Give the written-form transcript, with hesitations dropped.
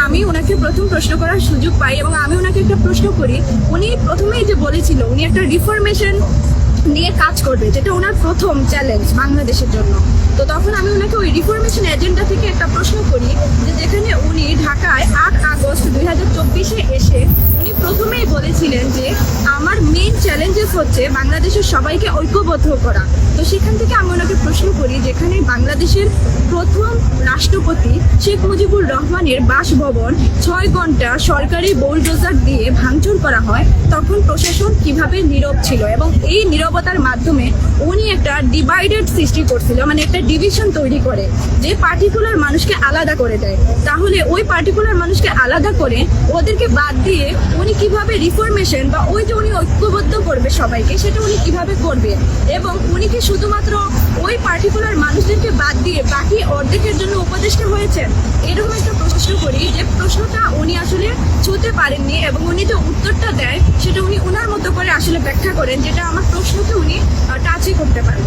আমি ওনাকে প্রথম প্রশ্ন করার সুযোগ পাই এবং আমি ওনাকে একটা প্রশ্ন করি। উনি প্রথমেই যে বলেছিল উনি একটা রিফরমেশন নিয়ে কাজ করবে, যেটা ওনার প্রথম চ্যালেঞ্জ বাংলাদেশের জন্য। তো তখন আমি ওনাকে ওই রিফরমেশন এজেন্ডা থেকে একটা প্রশ্ন করি, যে যেখানে উনি ঢাকায় 8 আগস্ট 2024 এসে উনি প্রথমেই বলেছিলেন যে আমার মেইন চ্যালেঞ্জেস হচ্ছে বাংলাদেশের সবাইকে ঐক্যবদ্ধ করা। তো সেখান থেকে আমি ওনাকে প্রশ্ন করি, যেখানে বাংলাদেশের প্রথম রাষ্ট্রপতি শেখ মুজিবুর রহমানের বাসভবন 6 ঘন্টা সরকারি বুলডোজার দিয়ে ভাঙচুর করা হয়, তখন প্রশাসন কিভাবে নীরব ছিল এবং এই নীরবতার মাধ্যমে উনি একটা ডিভাইডেড সৃষ্টি করছিল, মানে একটা ডিভিশন তৈরি করে যে পার্টিকুলার মানুষকে আলাদা করে দেয়। তাহলে ওই পার্টিকুলার মানুষকে আলাদা করে ওদেরকে বাদ দিয়ে উনি কিভাবে রিফরমেশন বা ওই যে উনি ঐক্যবদ্ধ করবে সবাইকে, সেটা উনি কিভাবে করবে, এবং উনি কি শুধুমাত্র ওই পার্টিকুলার মানুষদেরকে বাদ দিয়ে বাকি অর্ধেকের জন্য উপদেষ্টা হয়েছেন? এরকম একটা প্রশ্ন করি, যে প্রশ্নটা উনি আসলে ছুঁতে পারেননি এবং উনি যে উত্তরটা দেয় সেটা উনি ওনার মতো করে আসলে ব্যাখ্যা করেন, যেটা আমার প্রশ্নকে উনি টাচই করতে পারেন।